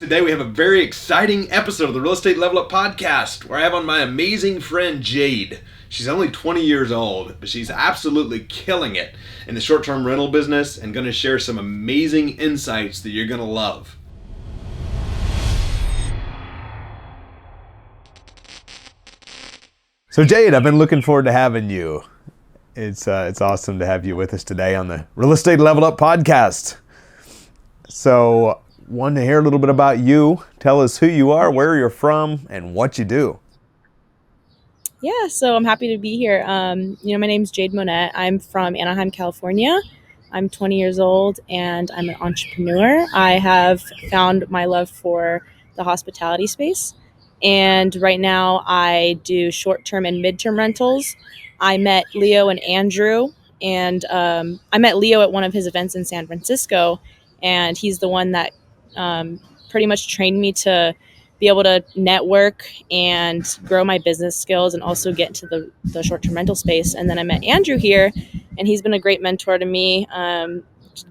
Today we have a very exciting episode of the Real Estate Level Up podcast where I have on my amazing friend Jade. She's only 20 years old, but she's absolutely killing it in the short-term rental business and going to share some amazing insights that you're going to love. So Jade, I've been looking forward to having you. It's awesome to have you with us today on the Real Estate Level Up podcast. So, want to hear a little bit about you. Tell us who you are, where you're from, and what you do. Yeah, so I'm happy to be here. My name's Jade Monette. I'm from Anaheim, California. I'm 20 years old and I'm an entrepreneur. I have found my love for the hospitality space. And right now I do short-term and mid-term rentals. I met Leo and Andrew, and I met Leo at one of his events in San Francisco, and he's the one that pretty much trained me to be able to network and grow my business skills and also get into the short-term rental space. And then I met Andrew here, and he's been a great mentor to me.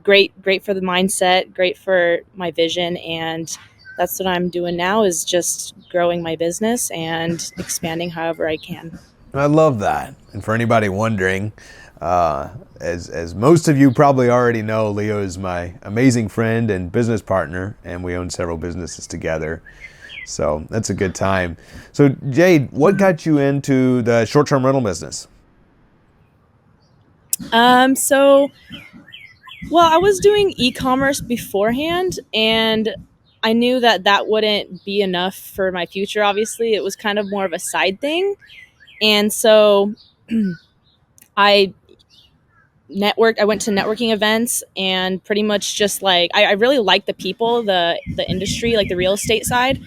Great for the mindset, great for my vision. And that's what I'm doing now, is just growing my business and expanding however I can. I love that. And for anybody wondering, as most of you probably already know, Leo is my amazing friend and business partner, and we own several businesses together. So that's a good time. So Jade, what got you into the short-term rental business? I was doing e-commerce beforehand, and I knew that wouldn't be enough for my future. Obviously, it was kind of more of a side thing. And so I went to networking events, and pretty much just like, I really like the people, the industry, like the real estate side.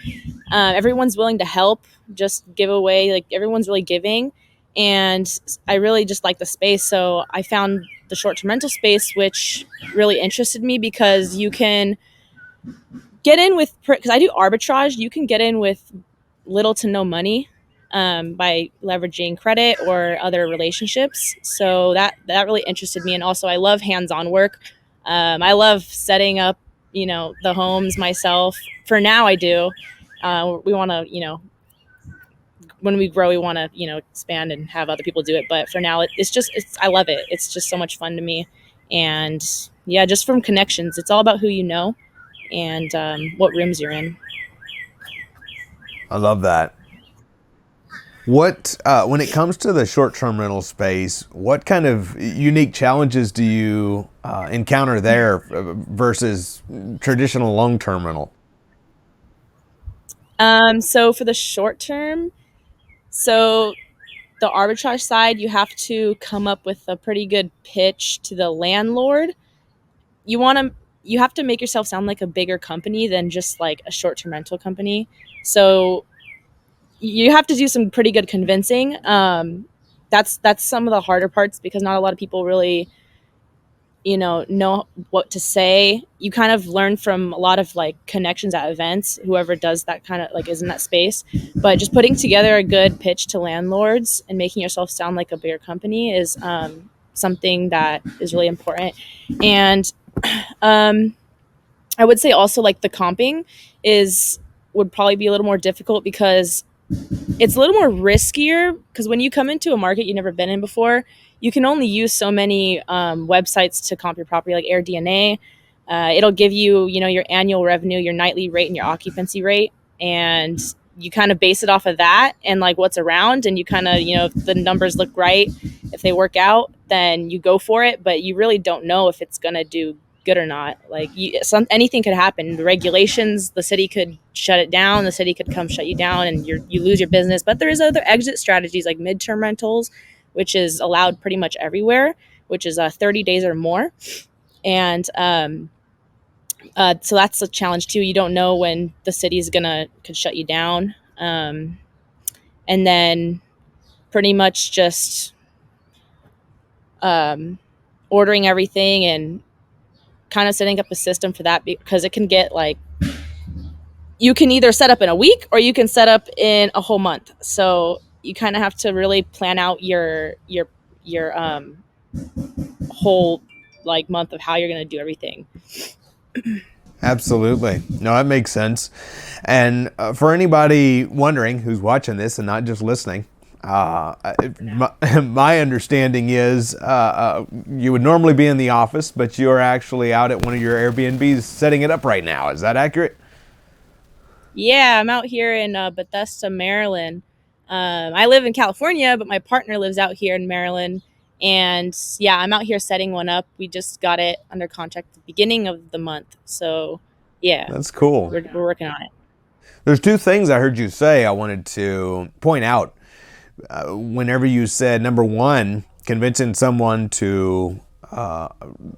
Everyone's willing to help, just give away, like everyone's really giving. And I really just like the space. So I found the short-term rental space, which really interested me because you can get in with, because I do arbitrage, you can get in with little to no money by leveraging credit or other relationships. So that really interested me. And also I love hands-on work. I love setting up, the homes myself. For now I do. We want to, when we grow, we want to, expand and have other people do it. But for now, I love it. It's just so much fun to me. And yeah, just from connections, it's all about who you know and what rooms you're in. I love that. What, when it comes to the short-term rental space, what kind of unique challenges do you encounter there versus traditional long-term rental? So for the short term, the arbitrage side, you have to come up with a pretty good pitch to the landlord. You have to make yourself sound like a bigger company than just like a short-term rental company. So you have to do some pretty good convincing. That's some of the harder parts, because not a lot of people really, know what to say. You kind of learn from a lot of like connections at events, whoever does that kind of like is in that space. But just putting together a good pitch to landlords and making yourself sound like a bigger company is something that is really important. And I would say also like the comping would probably be a little more difficult, because it's a little more riskier, because when you come into a market you've never been in before, you can only use so many websites to comp your property, like AirDNA. It'll give you, your annual revenue, your nightly rate, and your occupancy rate. And you kind of base it off of that and like what's around. And you kind of, if the numbers look right, if they work out, then you go for it. But you really don't know if it's going to do good or not. Like anything could happen. The regulations, the city could shut it down. The city could come shut you down, and you lose your business. But there is other exit strategies like midterm rentals, which is allowed pretty much everywhere, which is 30 days or more. And so that's a challenge too. You don't know when the city is could shut you down. And then pretty much just ordering everything and kind of setting up a system for that, because it can get like, you can either set up in a week or you can set up in a whole month. So you kind of have to really plan out your whole like month of how you're going to do everything. Absolutely. No, that makes sense. And for anybody wondering who's watching this and not just listening, my understanding is you would normally be in the office, but you're actually out at one of your Airbnbs setting it up right now. Is that accurate? Yeah, I'm out here in Bethesda, Maryland. I live in California, but my partner lives out here in Maryland. And yeah, I'm out here setting one up. We just got it under contract at the beginning of the month. So yeah, That's cool. we're working on it. There's two things I heard you say I wanted to point out. Whenever you said, number one, convincing someone to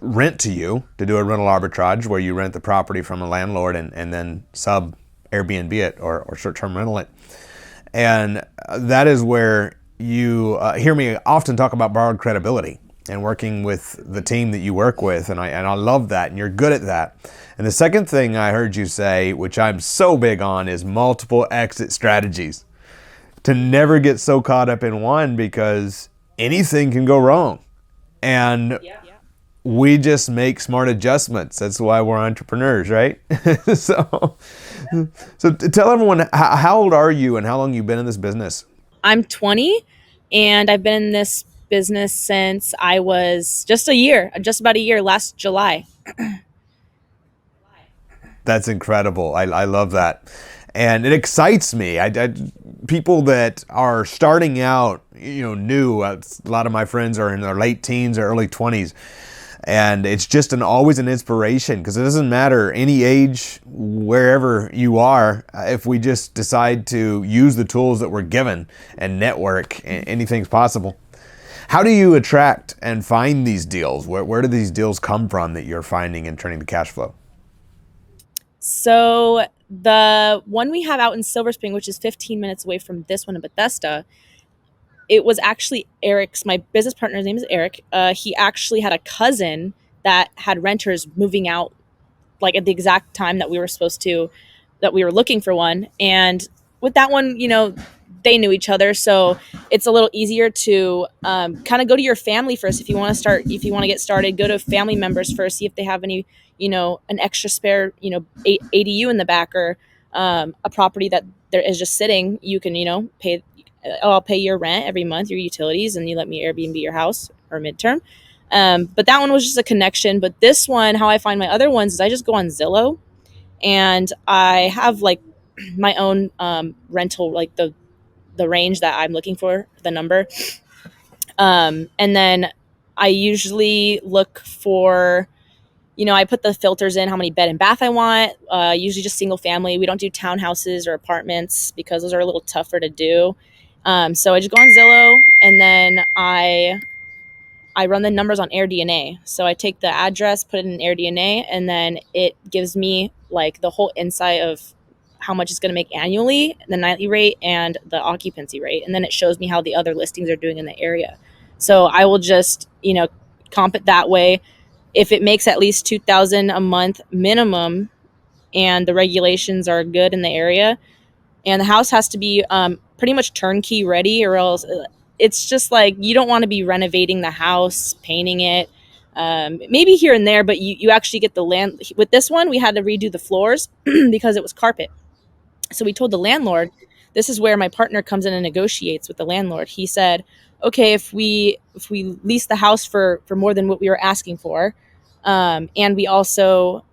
rent to you, to do a rental arbitrage where you rent the property from a landlord and then sub Airbnb it or short-term rental it. And that is where you hear me often talk about borrowed credibility and working with the team that you work with. And I love that, and you're good at that. And the second thing I heard you say, which I'm so big on, is multiple exit strategies. To never get so caught up in one, because anything can go wrong. And we just make smart adjustments. That's why we're entrepreneurs, right? so, so tell everyone, how old are you and how long you've been in this business? I'm 20, and I've been in this business since I was just about a year, last July. That's incredible. I love that. And it excites me. People that are starting out, new, a lot of my friends are in their late teens or early 20s. And it's just always an inspiration, because it doesn't matter any age, wherever you are, if we just decide to use the tools that we're given and network, anything's possible. How do you attract and find these deals? Where do these deals come from that you're finding and turning to cash flow? So the one we have out in Silver Spring, which is 15 minutes away from this one in Bethesda, it was actually Eric's, my business partner's name is Eric. He actually had a cousin that had renters moving out like at the exact time that we were looking for one. And with that one, they knew each other. So it's a little easier to kind of go to your family first. If you want to get started, go to family members first, see if they have any, an extra spare, ADU in the back, or a property that there is just sitting. You can, I'll pay your rent every month, your utilities, and you let me Airbnb your house or midterm. But that one was just a connection. But this one, how I find my other ones is I just go on Zillow, and I have like my own rental, like the range that I'm looking for, the number. And then I usually look for, I put the filters in how many bed and bath I want, usually just single family. We don't do townhouses or apartments because those are a little tougher to do. So I just go on Zillow, and then I run the numbers on AirDNA. So I take the address, put it in AirDNA, and then it gives me like the whole insight of how much it's going to make annually, the nightly rate, and the occupancy rate. And then it shows me how the other listings are doing in the area. So I will just, comp it that way. If it makes at least $2,000 a month minimum and the regulations are good in the area, and the house has to be pretty much turnkey ready, or else it's just like you don't want to be renovating the house, painting it, maybe here and there, but you actually get the land. With this one, we had to redo the floors because it was carpet. So we told the landlord, this is where my partner comes in and negotiates with the landlord. He said, okay, if we lease the house for more than what we were asking for, and we also,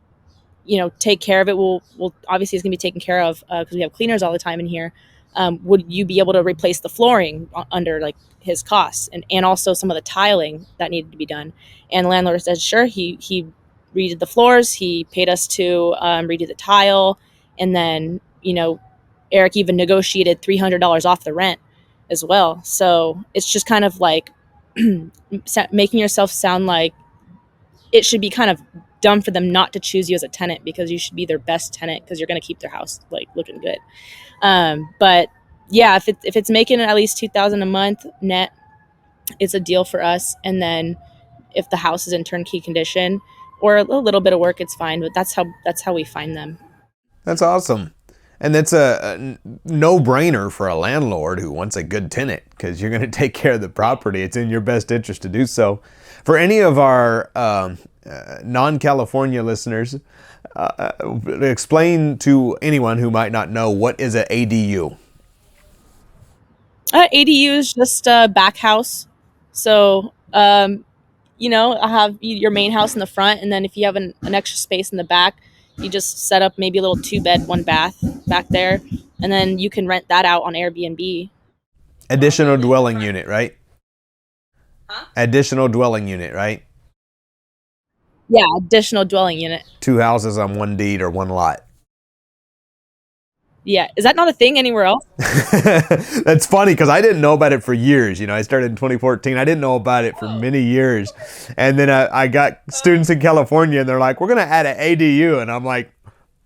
take care of it, we'll obviously it's gonna be taken care of because we have cleaners all the time in here. Would you be able to replace the flooring under like his costs, and also some of the tiling that needed to be done? And the landlord said, sure. He redid the floors. He paid us to redo the tile, and then Eric even negotiated $300 off the rent as well. So it's just kind of like making yourself sound like it should be kind of dumb for them not to choose you as a tenant, because you should be their best tenant because you're going to keep their house like looking good. But yeah, if it's making at least $2,000 a month net, it's a deal for us. And then if the house is in turnkey condition or a little bit of work, it's fine. But that's how we find them. That's awesome. And that's a no-brainer for a landlord who wants a good tenant, because you're going to take care of the property. It's in your best interest to do so. For any of our non-California listeners, explain to anyone who might not know what is an ADU. ADU is just a back house. So, I have your main house in the front, and then if you have an extra space in the back, you just set up maybe a little 2 bed, 1 bath back there, and then you can rent that out on Airbnb. Additional dwelling unit, right? Additional dwelling unit, right? Yeah, additional dwelling unit. 2 houses on one deed or one lot. Yeah, is that not a thing anywhere else? That's funny because I didn't know about it for years. I started in 2014. I didn't know about it for many years. And then I got students in California and they're like, we're going to add an ADU. And I'm like,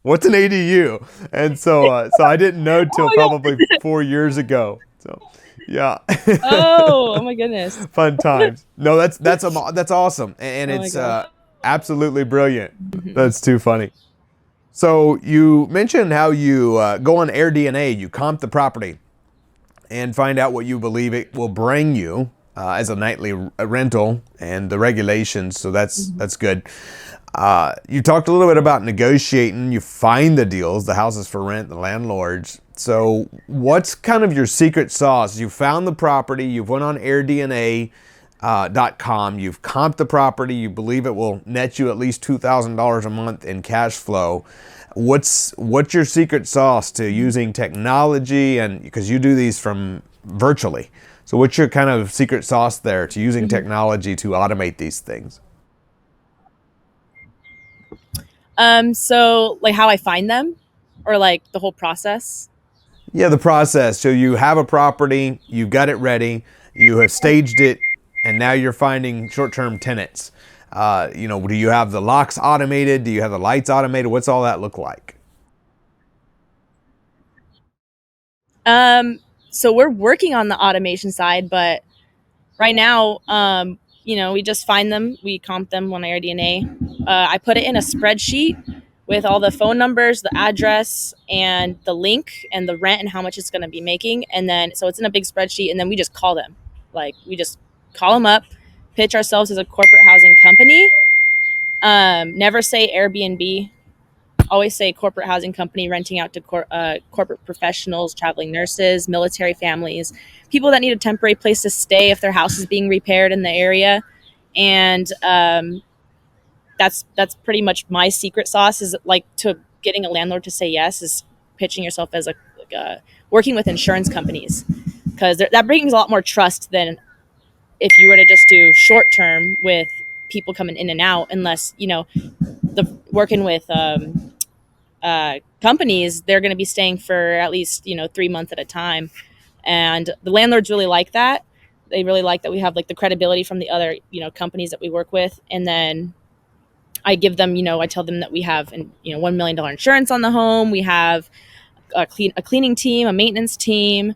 what's an ADU? And so I didn't know till probably 4 years ago. So, yeah. Oh my goodness. Fun times. No, that's awesome. And Oh my it's gosh. absolutely brilliant. That's too funny. So you mentioned how you go on AirDNA, you comp the property and find out what you believe it will bring you as a nightly rental and the regulations. So that's good. You talked a little bit about negotiating. You find the deals, the houses for rent, the landlords. So what's kind of your secret sauce? You found the property, you've went on AirDNA. .com. You've comped the property. You believe it will net you at least $2,000 a month in cash flow. What's your secret sauce to using technology? And because you do these from virtually, so what's your kind of secret sauce there to using technology to automate these things? So like how I find them, or like the whole process. Yeah, the process. So you have a property, you've got it ready, you have staged it, and now you're finding short-term tenants. Do you have the locks automated? Do you have the lights automated? What's all that look like? So we're working on the automation side, but right now, we just find them, we comp them on AirDNA. I put it in a spreadsheet with all the phone numbers, the address, and the link, and the rent, and how much it's going to be making. And then, so it's in a big spreadsheet, and then we just call them. Like, we just call them up, pitch ourselves as a corporate housing company. Never say Airbnb. Always say corporate housing company, renting out to corporate professionals, traveling nurses, military families, people that need a temporary place to stay if their house is being repaired in the area. And that's pretty much my secret sauce, is like to getting a landlord to say yes, is pitching yourself as working with insurance companies, because that brings a lot more trust than if you were to just do short term with people coming in and out, unless the working with companies, they're going to be staying for at least 3 months at a time, and the landlords really like that. They really like that we have like the credibility from the other companies that we work with. And then I give them, I tell them that we have $1 million insurance on the home. We have a cleaning team, a maintenance team,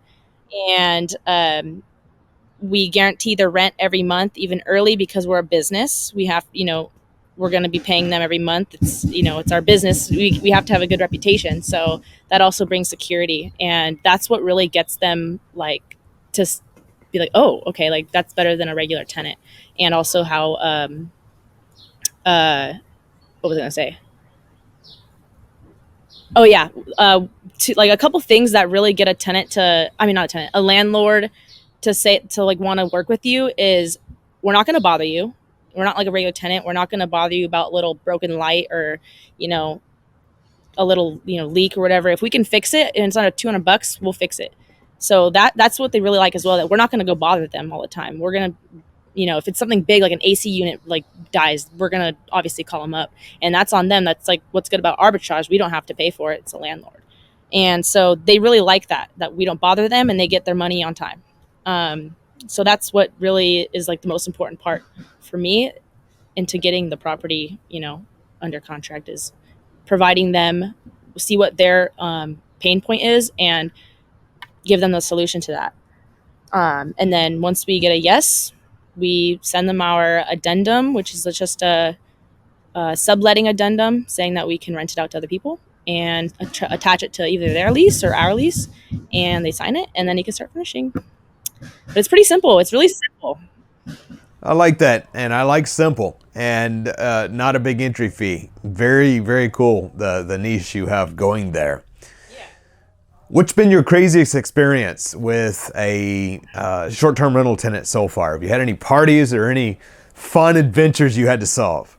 and we guarantee their rent every month, even early, because we're a business. We have, we're going to be paying them every month. It's, it's our business. We have to have a good reputation. So that also brings security. And that's what really gets them like to be like, oh, okay, like that's better than a regular tenant. And also how, what was I going to say? Oh yeah. Like a couple things that really get a tenant to, I mean, not a tenant, a landlord to like want to work with you is, we're not going to bother you. We're not like a regular tenant. We're not going to bother you about little broken light or, a little, leak or whatever. If we can fix it and it's under $200, we'll fix it. So that's what they really like as well, that we're not going to go bother them all the time. We're going to, if it's something big, like an AC unit, like dies, we're going to obviously call them up, and that's on them. That's like what's good about arbitrage. We don't have to pay for it. It's a landlord. And so they really like that we don't bother them and they get their money on time. So that's what really is like the most important part for me into getting the property, under contract, is providing them, see what their pain point is, and give them the solution to that. And then once we get a yes, we send them our addendum, which is just a subletting addendum saying that we can rent it out to other people, and attach it to either their lease or our lease, and they sign it, and then you can start finishing. But it's pretty simple. It's really simple. I like that, and I like simple and not a big entry fee. Very, very cool. The niche you have going there. What's been your craziest experience with a short-term rental tenant so far? Have you had any parties or any fun adventures you had to solve?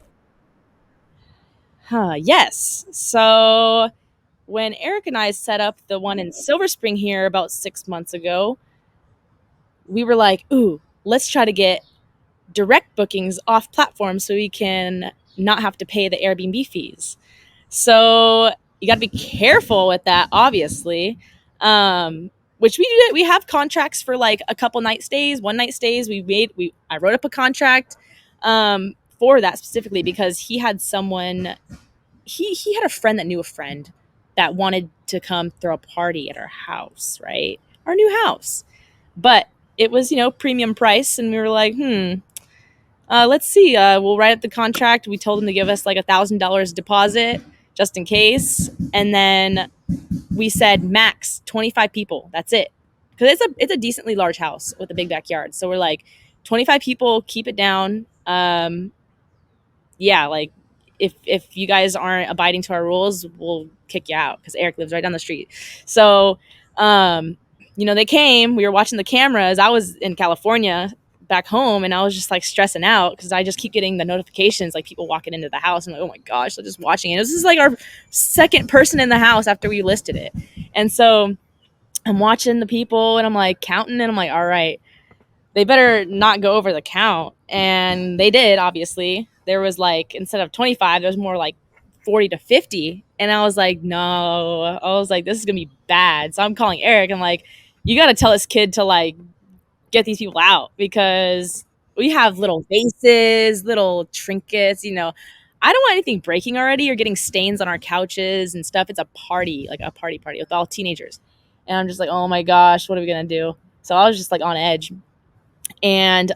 Yes. So when Eric and I set up the one in Silver Spring here about 6 months ago, we were like, ooh, let's try to get direct bookings off platform so we can not have to pay the Airbnb fees. So you got to be careful with that, obviously. Which we did. We have contracts for like a couple night stays, one night stays. I wrote up a contract for that specifically because he had someone. He had a friend that knew a friend that wanted to come throw a party at our house, right? Our new house, but it was premium price, and we were like, let's see. We'll write up the contract. We told them to give us like $1,000 deposit just in case, and then we said max 25 people. That's it, because it's a decently large house with a big backyard. So we're like 25 people. Keep it down. Yeah, like if you guys aren't abiding to our rules, we'll kick you out because Eric lives right down the street. So, they came. We were watching the cameras. I was in California back home, and I was just like stressing out because I just keep getting the notifications like people walking into the house. I'm like, oh my gosh, they're just watching it. This is like our second person in the house after we listed it, and so I'm watching the people, and I'm like counting, and I'm like, all right, they better not go over the count. And they did, obviously. There was like, instead of 25, there was more like 40 to 50. And I was like, no. I was like, this is going to be bad. So I'm calling Eric. I'm like, you got to tell this kid to like get these people out because we have little vases, little trinkets, I don't want anything breaking already or getting stains on our couches and stuff. It's a party, like a party with all teenagers. And I'm just like, oh my gosh, what are we going to do? So I was just like on edge. And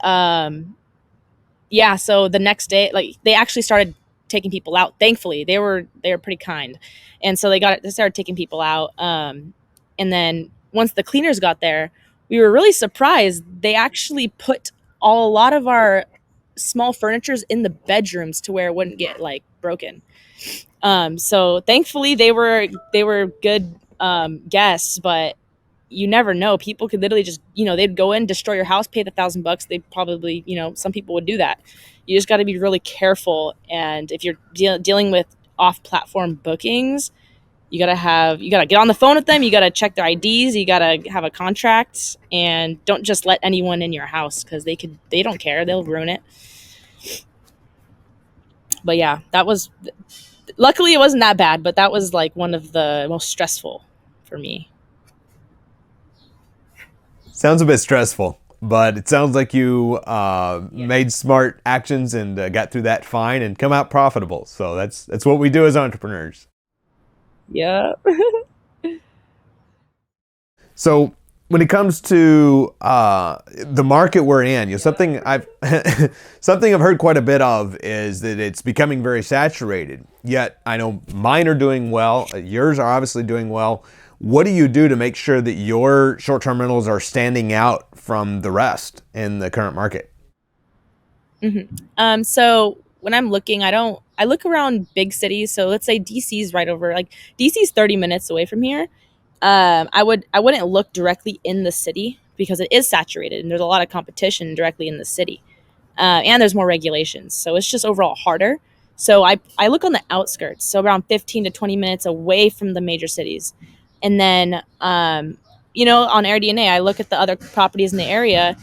yeah, so the next day, like they actually started taking people out. Thankfully, they were pretty kind, and so they started taking people out. And then once the cleaners got there, we were really surprised. They actually put a lot of our small furnitures in the bedrooms to where it wouldn't get like broken. So thankfully they were good guests, but you never know. People could literally just, they'd go in, destroy your house, pay the $1,000. They'd probably, some people would do that. You just got to be really careful. And if you're dealing with off-platform bookings, you gotta get on the phone with them. You gotta check their IDs. You gotta have a contract, and don't just let anyone in your house because they don't care. They'll ruin it. But yeah, luckily it wasn't that bad, but that was like one of the most stressful for me. Sounds a bit stressful, but it sounds like you Yeah. made smart actions and got through that fine and come out profitable. So that's what we do as entrepreneurs. Yeah. So when it comes to the market we're in, something I've something I've heard quite a bit of is that it's becoming very saturated. Yet I know mine are doing well. Yours are obviously doing well. What do you do to make sure that your short-term rentals are standing out from the rest in the current market? So when I'm looking, I look around big cities. So let's say DC's right over, like DC's 30 minutes away from here. I wouldn't look directly in the city because it is saturated and there's a lot of competition directly in the city. And there's more regulations. So it's just overall harder. So I look on the outskirts, so around 15 to 20 minutes away from the major cities. And then, on AirDNA, I look at the other properties in the area.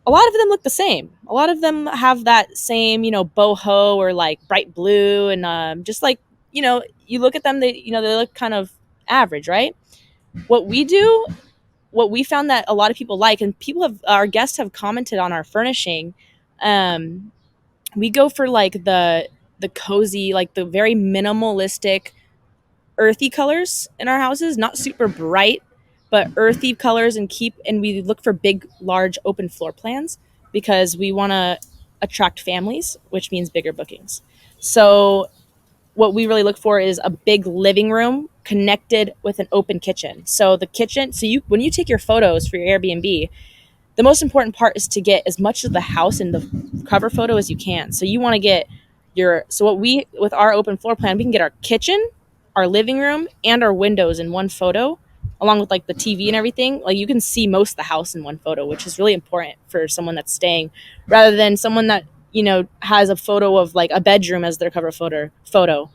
A lot of them look the same. A lot of them have that same, boho or like bright blue, and just like you look at them, they look kind of average, right? What we do, what we found that a lot of people like, and our guests have commented on our furnishing. Um, we go for like the cozy, like the very minimalistic earthy colors in our houses, not super bright, but earthy colors, and we look for big, large open floor plans because we want to attract families, which means bigger bookings. So what we really look for is a big living room connected with an open kitchen. So the kitchen, so you when you take your photos for your Airbnb, the most important part is to get as much of the house in the cover photo as you can. So you want to get what we, with our open floor plan, we can get our kitchen, our living room, and our windows in one photo, along with like the TV and everything. Like you can see most of the house in one photo, which is really important for someone that's staying, rather than someone that, has a photo of like a bedroom as their cover photo.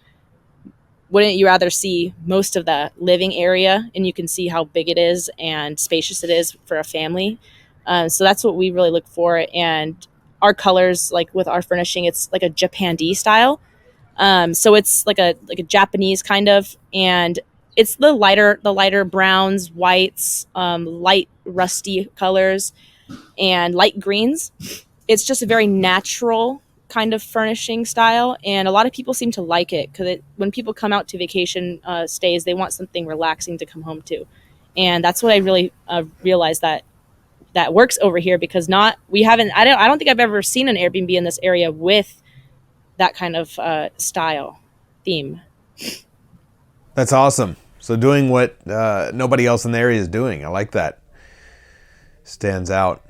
Wouldn't you rather see most of the living area, and you can see how big it is and spacious it is for a family? So that's what we really look for. And our colors, like with our furnishing, it's like a Japandi style. So it's like a Japanese kind of, and it's the lighter browns, whites, light rusty colors, and light greens. It's just a very natural kind of furnishing style, and a lot of people seem to like it because when people come out to vacation stays, they want something relaxing to come home to, and that's what I really realized that works over here, because not we haven't I don't think I've ever seen an Airbnb in this area with that kind of style theme. That's awesome. So doing what nobody else in the area is doing. I like that. Stands out.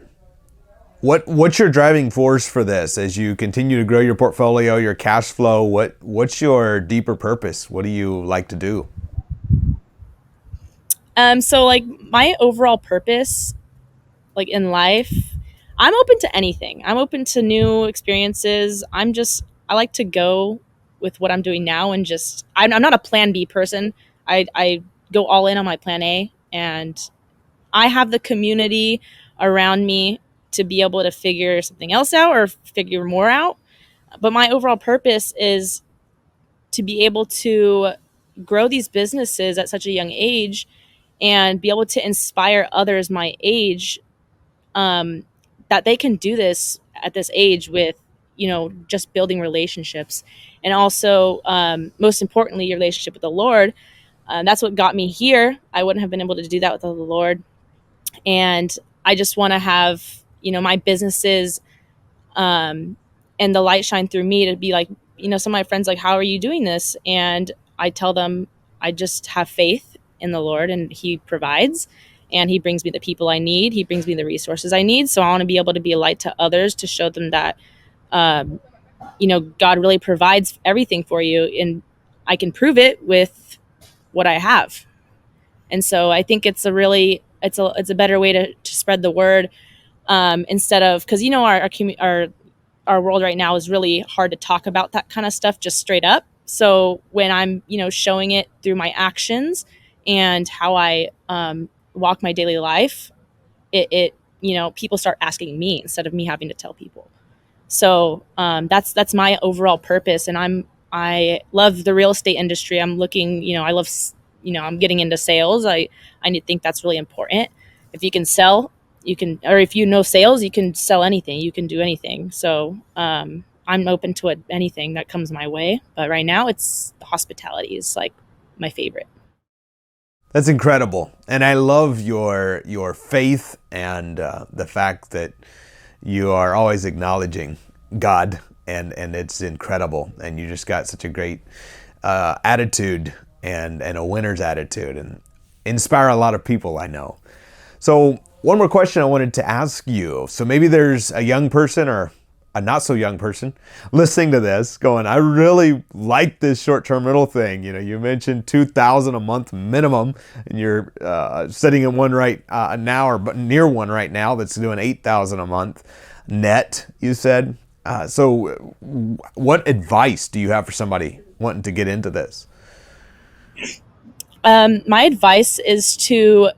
What's your driving force for this as you continue to grow your portfolio, your cash flow? What's your deeper purpose? What do you like to do? So like my overall purpose, like in life, I'm open to anything. I'm open to new experiences. I like to go with what I'm doing now, and I'm not a plan B person. I go all in on my plan A, and I have the community around me to be able to figure something else out or figure more out. But my overall purpose is to be able to grow these businesses at such a young age and be able to inspire others my age, um, that they can do this at this age with, just building relationships. And also, most importantly, your relationship with the Lord. That's what got me here. I wouldn't have been able to do that without the Lord. And I just want to have, my businesses, um, and the light shine through me to be like, some of my friends, like, how are you doing this? And I tell them I just have faith in the Lord, and He provides, and He brings me the people I need. He brings me the resources I need. So I want to be able to be a light to others, to show them that, um, God really provides everything for you, and I can prove it with what I have. And so I think it's a better way to spread the word, instead of, because our world right now is really hard to talk about that kind of stuff just straight up. So when I'm, showing it through my actions and how I walk my daily life, people start asking me instead of me having to tell people. So that's my overall purpose, and I love the real estate industry. I'm looking, I love, I'm getting into sales. I think that's really important. If you can sell, you can, or if you know sales, you can sell anything. You can do anything. So I'm open to anything that comes my way. But right now, it's hospitality is like my favorite. That's incredible, and I love your faith and the fact that you are always acknowledging God, and it's incredible. And you just got such a great attitude and a winner's attitude, and inspire a lot of people I know. So one more question I wanted to ask you. So maybe there's a young person or a not so young person listening to this going, I really like this short-term rental thing. You mentioned $2,000 a month minimum, and you're sitting in one right now, or near one right now that's doing $8,000 a month net, you said. So what advice do you have for somebody wanting to get into this? My advice is to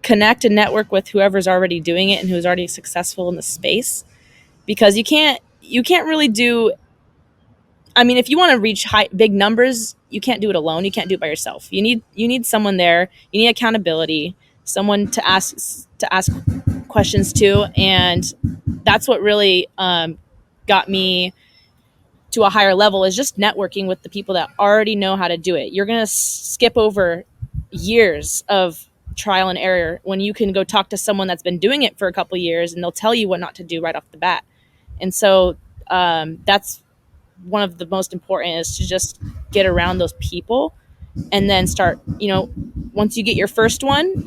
connect and network with whoever's already doing it and who's already successful in the space, because you can't really do. I mean, if you want to reach big numbers, you can't do it alone. You can't do it by yourself. You need someone there. You need accountability, someone to ask questions to, and that's what really got me to a higher level, is just networking with the people that already know how to do it. You're going to skip over years of trial and error when you can go talk to someone that's been doing it for a couple of years, and they'll tell you what not to do right off the bat. And so that's one of the most important, is to just get around those people, and then start, once you get your first one,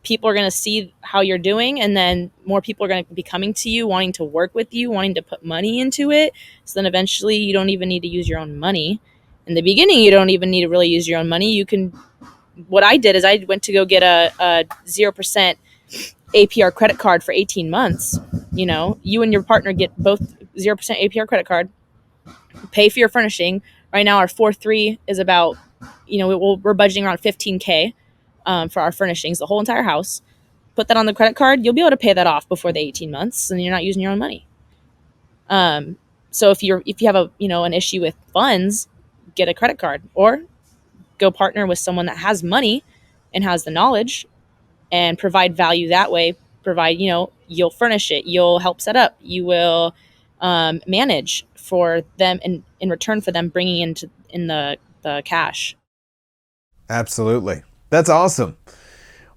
people are going to see how you're doing, and then more people are going to be coming to you, wanting to work with you, wanting to put money into it. So then eventually you don't even need to use your own money. In the beginning, you don't even need to really use your own money. You can, what I did is I went to go get a 0% APR credit card for 18 months. You know, you and your partner get both 0% APR credit card, pay for your furnishing. Right now, our 4-3 is about, we're budgeting around 15K for our furnishings, the whole entire house. Put that on the credit card, you'll be able to pay that off before the 18 months, and you're not using your own money. So if you have an issue with funds, get a credit card or go partner with someone that has money and has the knowledge and provide value that way. Provide, you'll furnish it, you'll help set up, you will manage for them, and in return for them bringing in the cash. Absolutely. That's awesome.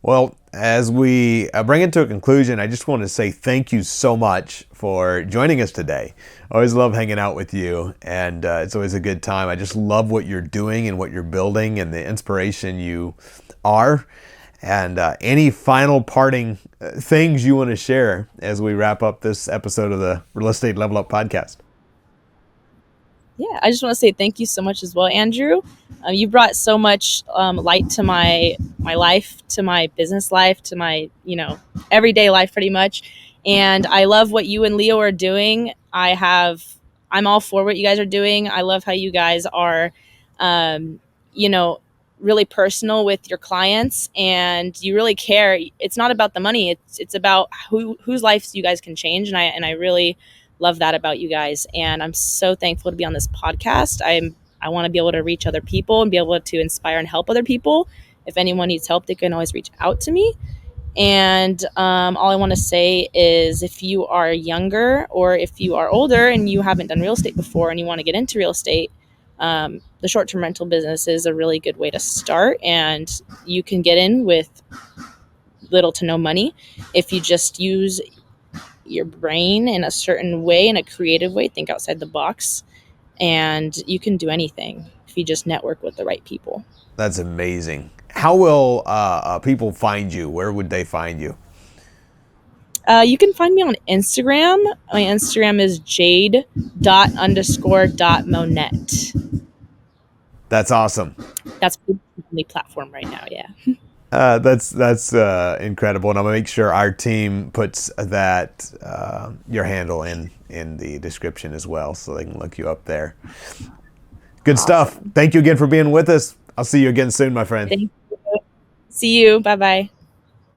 Well, as we bring it to a conclusion, I just want to say thank you so much for joining us today. I always love hanging out with you, and it's always a good time. I just love what you're doing and what you're building and the inspiration you are. And any final parting things you want to share as we wrap up this episode of the Real Estate Level Up podcast? Yeah, I just want to say thank you so much as well, Andrew. You brought so much light to my life, to my business life, to my everyday life, pretty much. And I love what you and Leo are doing. I'm all for what you guys are doing. I love how you guys are, really personal with your clients, and you really care. It's not about the money. It's about whose lives you guys can change. And I really love that about you guys, and I'm so thankful to be on this podcast. I want to be able to reach other people and be able to inspire and help other people. If anyone needs help, they can always reach out to me. And all I want to say is, if you are younger or if you are older and you haven't done real estate before and you want to get into real estate, the short-term rental business is a really good way to start, and you can get in with little to no money if you just use your brain in a certain way, in a creative way, think outside the box, and you can do anything if you just network with the right people. That's amazing. How will people find you? Where would they find you? You can find me on Instagram. My Instagram is jade._.monette. That's awesome. That's the only platform right now. Yeah. That's incredible, and I'm gonna make sure our team puts that your handle in the description as well, so they can look you up there. Good stuff. Thank you again for being with us. I'll see you again soon, my friend. Thank you. See you. Bye bye.